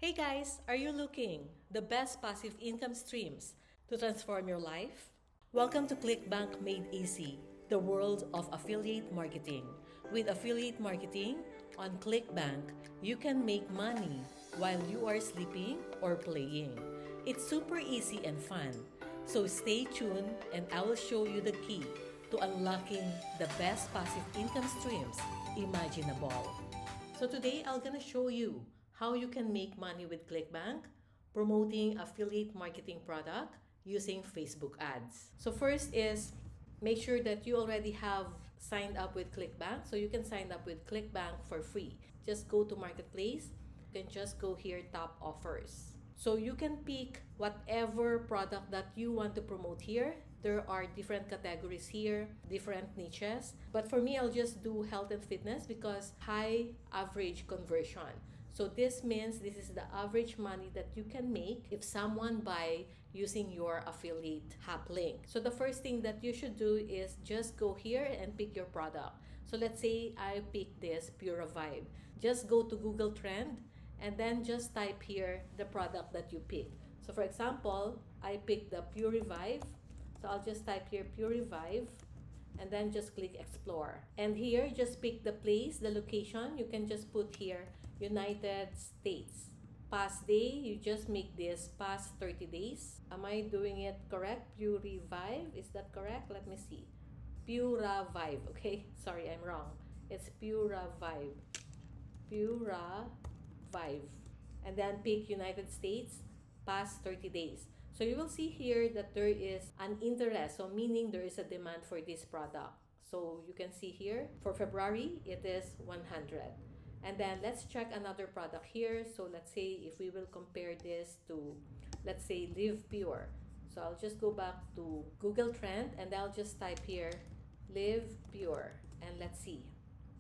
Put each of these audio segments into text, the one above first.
Hey guys, are you looking the best passive income streams to transform your life? Welcome to Clickbank Made Easy, the world of affiliate marketing. With affiliate marketing on Clickbank, you can make money while you are sleeping or playing. It's super easy and fun. So stay tuned and I will show you the key to unlocking the best passive income streams imaginable. So today I'm gonna show you how you can make money with Clickbank promoting affiliate marketing product using Facebook ads. So first is make sure that you already have signed up with Clickbank. So you can sign up with Clickbank for free. Just go to Marketplace. You can just go here top offers. So you can pick whatever product that you want to promote here. There are different categories here, different niches. But for me, I'll just do health and fitness because high average conversion. So this means this is the average money that you can make if someone buy using your affiliate hub link. So the first thing that you should do is just go here and pick your product. So let's say I pick this Pure Vibe. Just go to Google Trend and then just type here the product that you pick. So for example, I pick the Pure Revive. So I'll just type here Pure Revive and then just click explore. And here just pick the place, the location. You can just put here United States. Past day, you just make this past 30 days. Am I doing it correct? Pure Revive, is that correct? Let me see. Pura Vibe, okay? Sorry, I'm wrong. It's Pura Vibe. Pura Vibe. And then pick United States, past 30 days. So you will see here that there is an interest, so meaning there is a demand for this product. So you can see here, for February, it is 100. And then let's check another product here. So let's say if we will compare this to, let's say, Live Pure. So I'll just go back to Google Trend and I'll just type here Live Pure and let's see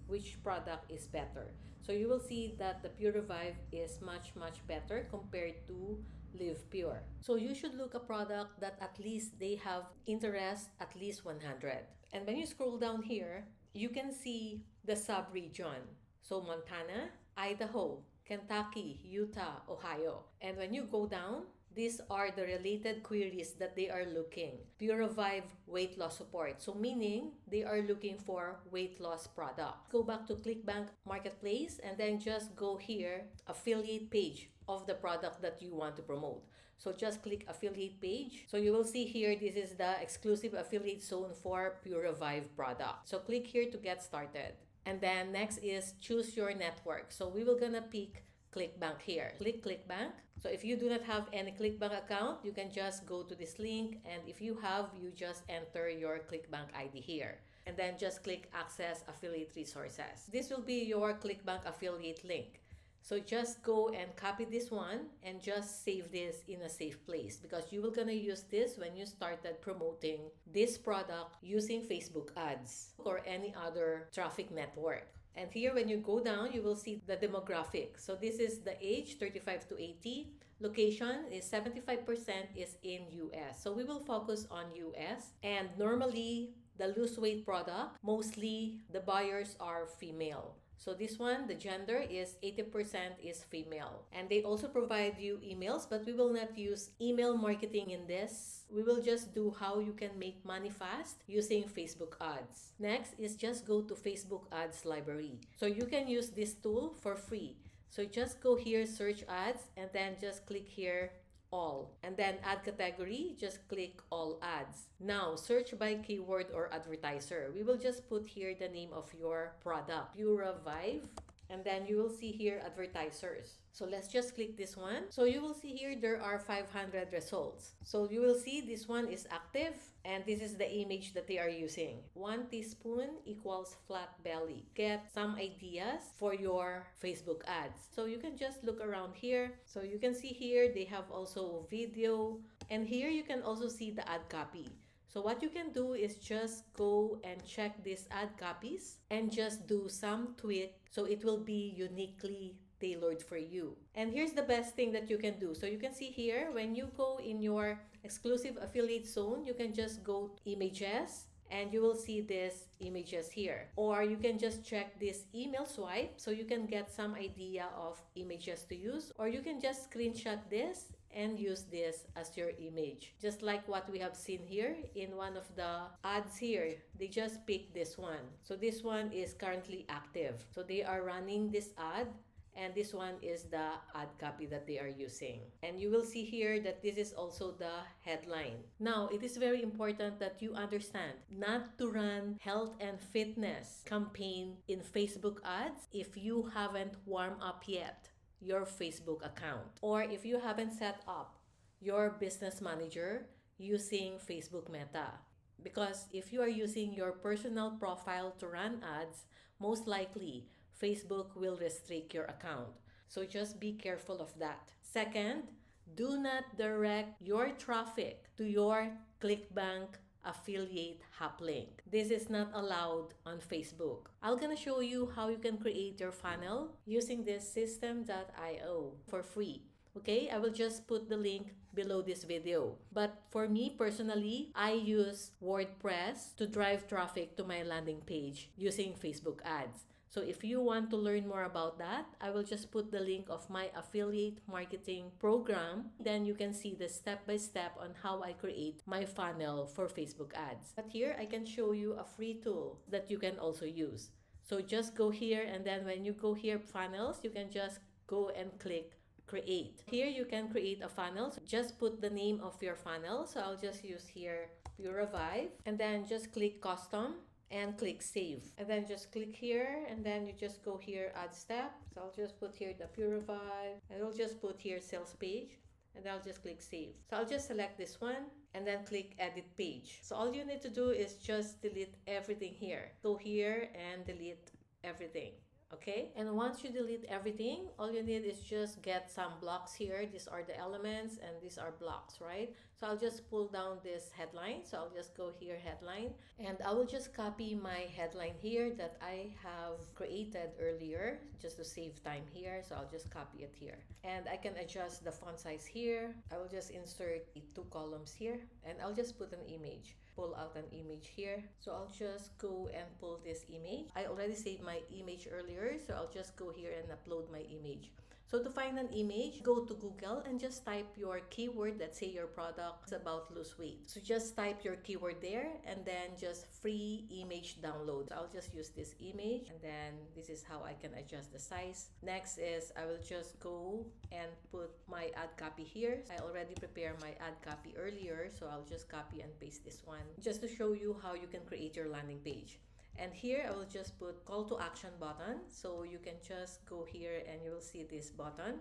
which product is better. So you will see that the Pure Revive is much better compared to Live Pure. So you should look a product that at least they have interest at least 100. And when you scroll down here, you can see the sub-region. So Montana, Idaho, Kentucky, Utah, Ohio. And when you go down, these are the related queries that they are looking. Pure Revive weight loss support. So meaning they are looking for weight loss product. Go back to Clickbank Marketplace and then just go here, affiliate page of the product that you want to promote. So just click affiliate page. So you will see here, this is the exclusive affiliate zone for Pure Revive product. So click here to get started. And then next is choose your network. So we will gonna pick Clickbank here. Click Clickbank. So if you do not have any Clickbank account, you can just go to this link. And if you have, you just enter your Clickbank ID here. And then just click access affiliate resources. This will be your Clickbank affiliate link. So just go and copy this one and just save this in a safe place because you will gonna use this when you started promoting this product using Facebook ads or any other traffic network. And here when you go down, you will see the demographic. So this is the age 35 to 80. Location is 75% is in US. So we will focus on US. And normally the lose weight product, mostly the buyers are female. So this one, the gender is 80% is female. And they also provide you emails, but we will not use email marketing in this. We will just do how you can make money fast using Facebook ads. Next is just go to Facebook ads library. So you can use this tool for free. So just go here, search ads, and then just click here, all. And then ad category, just click all ads. Now, search by keyword or advertiser. We will just put here the name of your product, Pure Vive. And then you will see here advertisers. So let's just click this one. So you will see here there are 500 results. So you will see this one is active and this is the image that they are using. 1 teaspoon equals flat belly. Get some ideas for your Facebook ads. So you can just look around here. So you can see here they have also video and here you can also see the ad copy. So what you can do is just go and check these ad copies and just do some tweak so it will be uniquely tailored for you. And here's the best thing that you can do. So you can see here when you go in your exclusive affiliate zone, you can just go to images and you will see these images here. Or you can just check this email swipe so you can get some idea of images to use, or you can just screenshot this and use this as your image. Just like what we have seen here in one of the ads here, they just picked this one. So this one is currently active. So they are running this ad, and this one is the ad copy that they are using. And you will see here that this is also the headline. Now, it is very important that you understand not to run health and fitness campaign in Facebook ads if you haven't warmed up yet your Facebook account, or if you haven't set up your business manager using Facebook Meta. Because if you are using your personal profile to run ads, most likely Facebook will restrict your account. So just be careful of that. Second, do not direct your traffic to your Clickbank affiliate hop link. This is not allowed on Facebook. I'm gonna show you how you can create your funnel using this system.io for free. Okay, I will just put the link below this video. But for me personally, I use WordPress to drive traffic to my landing page using Facebook ads. So if you want to learn more about that, I will just put the link of my affiliate marketing program. Then you can see the step-by-step on how I create my funnel for Facebook ads. But here, I can show you a free tool that you can also use. So just go here, and then when you go here, funnels, you can just go and click create. Here, you can create a funnel. So just put the name of your funnel. So I'll just use here Pure Revive, and then just click custom and click save, and then just click here, and then you just go here add step. So I'll just put here the Pure Revive, and I'll just put here sales page, and I'll just click save. So I'll just select this one and then click edit page. So all you need to do is just delete everything here. Go here and delete everything. Okay, and once you delete everything, all you need is just get some blocks here. These are the elements and these are blocks, right? So I'll just pull down this headline. So I'll just go here, headline, and I will just copy my headline here that I have created earlier just to save time here. So I'll just copy it here, and I can adjust the font size here. I will just insert 2 columns here, and I'll just put an image. Pull out an image here. So I'll just go and pull this image. I already saved my image earlier, so I'll just go here and upload my image. So to find an image, go to Google and just type your keyword. Let's say your product is about lose weight. So just type your keyword there, and then just free image download. So I'll just use this image, and then this is how I can adjust the size. Next is I will just go and put my ad copy here. I already prepared my ad copy earlier, so I'll just copy and paste this one just to show you how you can create your landing page. And here I will just put call to action button. So you can just go here and you will see this button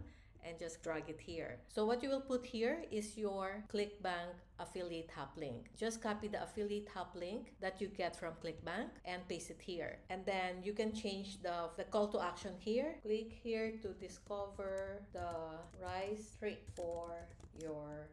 and just drag it here. So what you will put here is your Clickbank affiliate hub link. Just copy the affiliate hub link that you get from Clickbank and paste it here. And then you can change the call to action here. Click here to discover the rice trick for your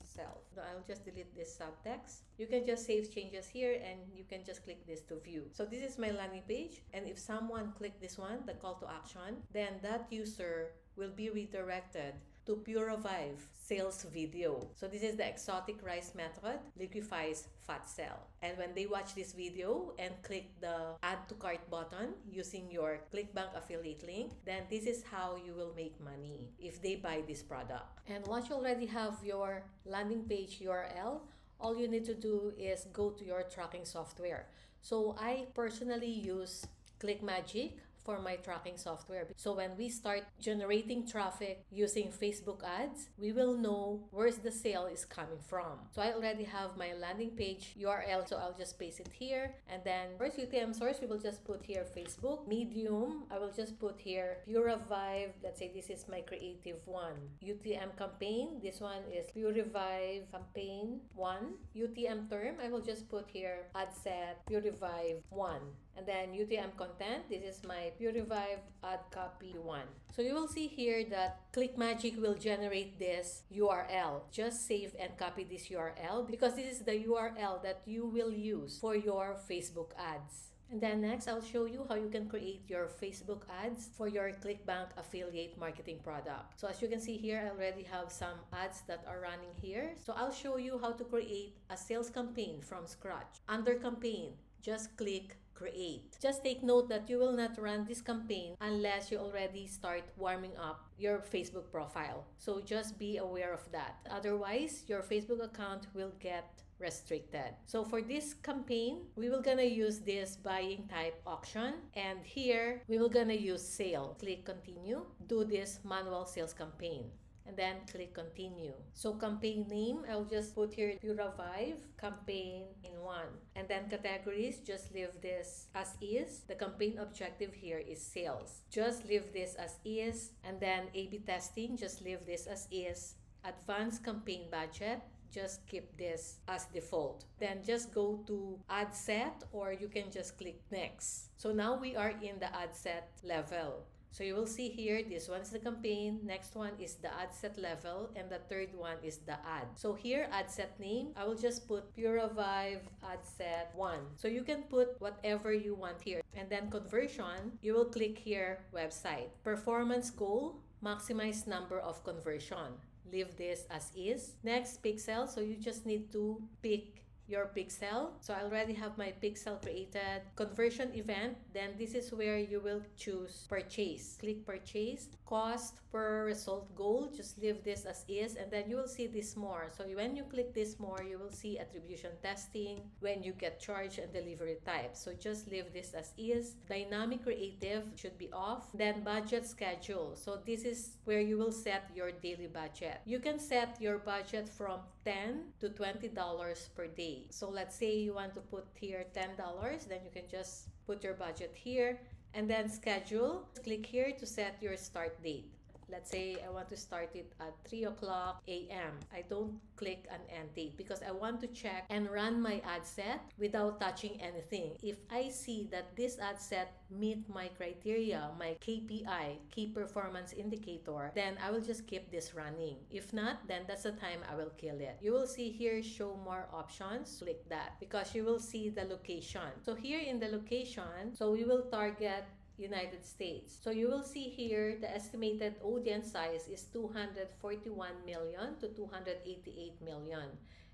self. Now I'll just delete this subtext. You can just save changes here, and you can just click this to view. So this is my landing page, and if someone click this one, the call to action, then that user will be redirected to Pure Revive sales video. So this is the exotic rice method liquefies fat cell. And when they watch this video and click the add to cart button using your Clickbank affiliate link, then this is how you will make money if they buy this product. And once you already have your landing page URL, all you need to do is go to your tracking software. So I personally use ClickMagick for my tracking software. So when we start generating traffic using Facebook ads, we will know where's the sale is coming from. So I already have my landing page URL, so I'll just paste it here. And then first UTM source, we will just put here Facebook. Medium, I will just put here Pure Revive. Let's say this is my creative one. UTM campaign, this one is Pure Revive campaign 1. UTM term, I will just put here ad set Pure Revive 1. And then UTM content, this is my Pure Revive ad copy 1. So you will see here that ClickMagick will generate this URL. Just save and copy this URL because this is the URL that you will use for your Facebook ads. And then next, I'll show you how you can create your Facebook ads for your Clickbank affiliate marketing product. So as you can see here, I already have some ads that are running here. So I'll show you how to create a sales campaign from scratch. Under campaign, just click create. Just take note that you will not run this campaign unless you already start warming up your Facebook profile. So just be aware of that. Otherwise, your Facebook account will get restricted. So for this campaign, we will gonna use this buying type auction, and here we will gonna use sale. Click continue. Do this manual sales campaign, and then click continue. So campaign name, I'll just put here Pura Vibe campaign in one. And then categories, just leave this as is. The campaign objective here is sales. Just leave this as is. And then A/B testing, just leave this as is. Advanced campaign budget, just keep this as default. Then just go to ad set, or you can just click next. So now we are in the ad set level. So you will see here, this one's the campaign, next one is the ad set level, and the third one is the ad. So here, ad set name, I will just put Pura Vibe ad set 1. So you can put whatever you want here. And then conversion, you will click here, website. Performance goal, maximize number of conversion. Leave this as is. Next, pixel, so you just need to pick your pixel. So I already have my pixel created. Conversion event, then this is where you will choose purchase. Click purchase. Cost per result goal, just leave this as is, and then you will see this more. So when you click this more, you will see attribution testing, when you get charged, and delivery type. So just leave this as is. Dynamic creative should be off. Then budget schedule. So this is where you will set your daily budget. You can set your budget from $10 to $20 per day. So let's say you want to put here $10, then you can just put your budget here, and then schedule. Click here to set your start date. Let's say I want to start it at 3 o'clock a.m. I don't click an end date because I want to check and run my ad set without touching anything. If I see that this ad set meet my criteria, my KPI, key performance indicator, then I will just keep this running. If not, then that's the time I will kill it. You will see here, show more options. Click that because you will see the location. So here in the location, so we will target United States. So you will see here the estimated audience size is 241 million to 288 million.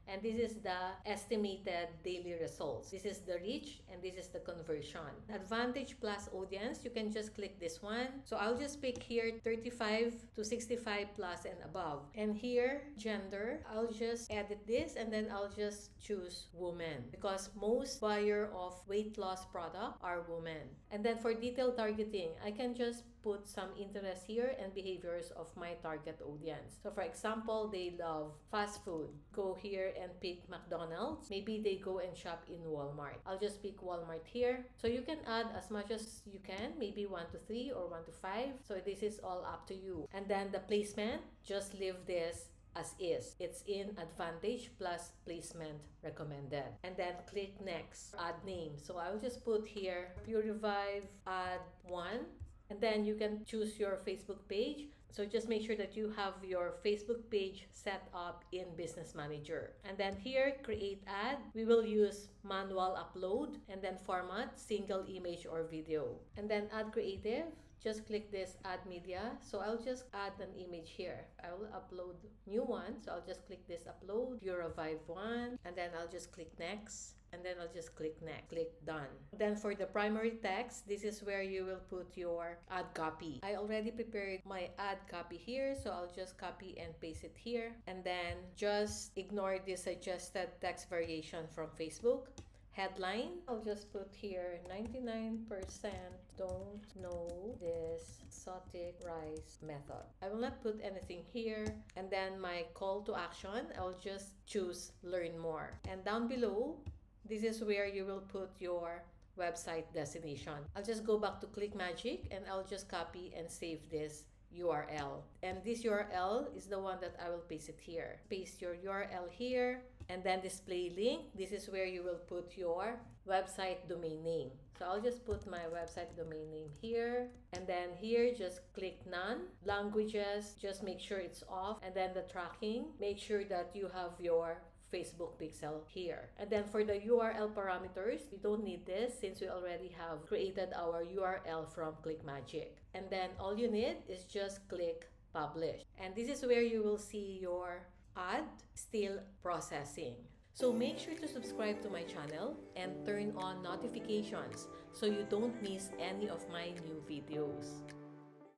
And this is the estimated daily results. This is the reach, and this is the conversion. Advantage plus audience, you can just click this one. So I'll just pick here 35 to 65 plus and above. And here, gender, I'll just edit this, and then I'll just choose woman because most buyer of weight loss product are women. And then for detailed targeting, I can just put some interest here and behaviors of my target audience. So for example, they love fast food. Go here and pick McDonald's. Maybe they go and shop in Walmart. I'll just pick Walmart here. So you can add as much as you can, maybe 1 to 3 or 1 to 5. So this is all up to you. And then the placement, just leave this as is. It's in advantage plus placement recommended. And then click next. Add name. So I'll just put here Pure Revive Add 1. And then you can choose your Facebook page. So just make sure that you have your Facebook page set up in Business Manager. And then here, create ad. We will use manual upload, and then format, single image or video. And then add creative. Just click this add media. So I'll just add an image here. I will upload new one. So I'll just click this upload, Pure Revive 1, and then I'll just click next. And then I'll just click next, click done. Then for the primary text, this is where you will put your ad copy. I already prepared my ad copy here, so I'll just copy and paste it here. And then just ignore the suggested text variation from Facebook. Headline, I'll just put here 99% don't know this exotic rice method. I will not put anything here. And then my call to action, I'll just choose learn more. And down below, this is where you will put your website destination. I'll just go back to ClickMagick and I'll just copy and save this URL. And this URL is the one that I will paste it here. Paste your URL here and then display link. This is where you will put your website domain name. So I'll just put my website domain name here, and then here just click none. Languages, just make sure it's off, and then the tracking, make sure that you have your Facebook pixel here. And then for the URL parameters, we don't need this since we already have created our URL from ClickMagick. And then all you need is just click publish. And this is where you will see your ad still processing. So make sure to subscribe to my channel and turn on notifications so you don't miss any of my new videos.